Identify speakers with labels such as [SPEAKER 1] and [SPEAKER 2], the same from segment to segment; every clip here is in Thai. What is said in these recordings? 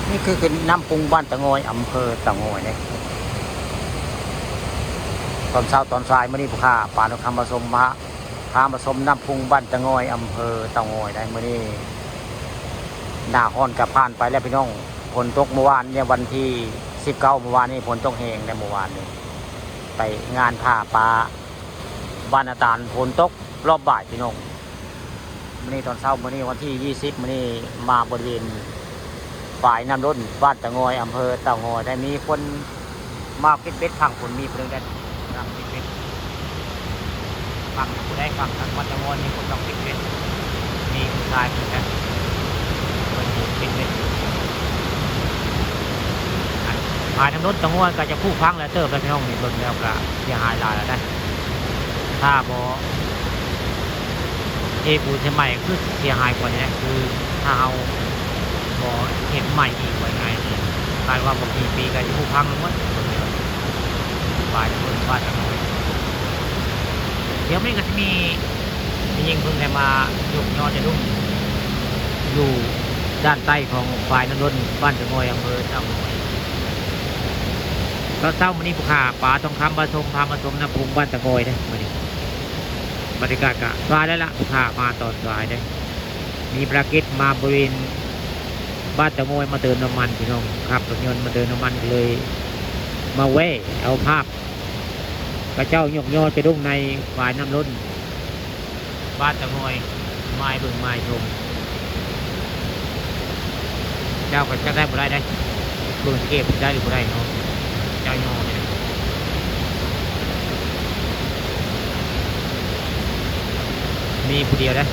[SPEAKER 1] นี่คือน้ำปรุงบ้านตะงอยอำเภอตะงอยเนี่ยตอนเช้าตอนสายมื่อนี้ผู้ค้าป่านคำผสมพาผสมน้ำปรุงบ้านตะงอยอำเภอตะงอยได้มื่อนี้หน้าฮ้อนกับผ่านไปแล้วพี่น้องฝนตกเมื่อวานเนี่ยวันที่19เมื่อวานนี้ฝนตกแห้งในเมื่อวานนี้ไปงานผ้าป่าบ้านอาตาลฝนตกรอบบ่ายพี่น้องมื่อนี้ตอนเช้ามื่อนี้วันที่20มื่อนี้มาบริเวณฝ่ายน้ำล้นบ้านตะงอยอำเภอตะงอยได้มีคนมาปิดเบ็ดขังฝนมีเพื่อนกันนั่งปิดเบ็ดขังผู้ได้ขังทางบ้านตะงอยมีคนต้องปิดเบ็ดมีผู้ชายคนนั้นคนอยู่ปิดเบ็ดฝ่ายน้ำล้นตะงอยก็จะคู่พังแล้วเติบแล้วพี่น้องนี่เบิ่งแล้วก็เสียหายหลายแล้วนะถ้าบ่ปูนใหม่คือเสียหายกว่านี้คือถ้าเอาบ่เห็นใหม่อีกไว้ไงนี่คาดว่าบางทีปีก็จะคู่พังหมดฝ่ายคนฝ่ายตะงอยเดี๋ยวนี้ก็จะมียิงเพิ่งได้มายกยอจะรุ่งอยู่ด้านใต้ของฝ่ายน้ำล้นบ้านตะงอยอำเภอตะงอยเราเศร้าวันนี้ผู้ข่าป่าทองคำผสมน้ำพุงบ้านตะงอยได้มาดิบรรยากาศกะสายแล้วล่ะผู้ข่ามาตอนสายได้มีปรากิจมาบริเวณบ้านตะงอยมาเติมน้ำมันพี่น้องครับรถยนต์มาเติมน้ำมันเลยมาแวะเอาภาพกระเจ้ายกยอไปดุ้งในฝ่ายน้ำล้นบ้านตะงอยไม้บึงไม้ชมเจ้าก็จะได้บ่ได้ได้บึงเก็บได้หรือบ่ได้เนาะเจ้ายอเนี่ยมีผู้เดียวได้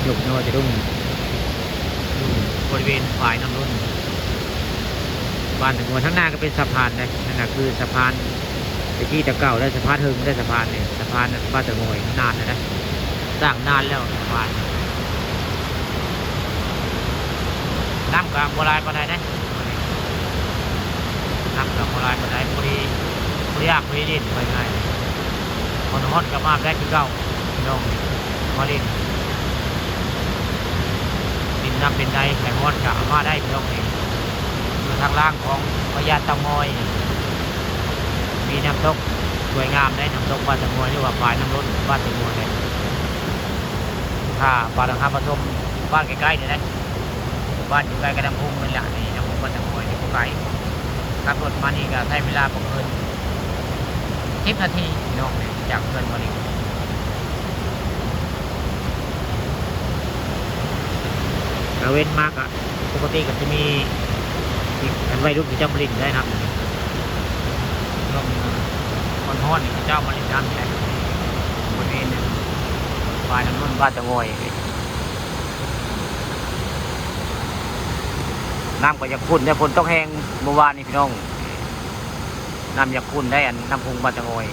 [SPEAKER 1] ยกยอจะดุ้งบริเวณฝ่ายน้ำล้นบ้านตะงอยทั้งหน้าก็เป็นสะพานเลยนั่นคือสะพานที่ตะเก่าได้สะพานเฮิงได้สะพานเนี่ยสะพานบ้านตะงอยนานนะสร้างนานแล้วสะพานน้ำกับโบราณปัจจัยนะน้ำกับโบราณปัจจัยพอดียากพอดีดิ้นไปง่ายคนฮอตกับมาได้คือเก่าพี่น้องมาดิ้นดินน้ำเป็นใดแต่ฮอตกับมาได้พี่น้องเองอยู่ทางล่างของพญาตะงอยมีน้ำตกสวยงามได้น้ำตกบ้านตะงอยหรือว่าฝ่ายน้ำล้นบ้านตะงอยเลยถ้าป่าทางคำผสมบ้านใกล้ๆเนี่ยนะบ้านอยู่ใกล้กระดังพุ่งนั่นแหละนี่น้ำพุ่งบ้านตะงอยอยู่ใกล้ขับรถมานี่ก็ใช้เวลาประมาณ10 นาทีน้องเนี่ยจากเพื่อนมานี่เว้นมากอ่ะปกติก็จะมีอันไว้รุ่นที่เจ้ามาลินได้นะน้องคนฮอดนี่เจ้ามาลินน้ำใช่บริเวณฝ่ายน้ำล้นบ้านตะงอยน้ำก็อยากพุ่นได้ฝนต้องแห้งเมื่อวานนี้พี่น้องน้ำอยากพุ่นได้อันน้ำพุงบ้านตะงอย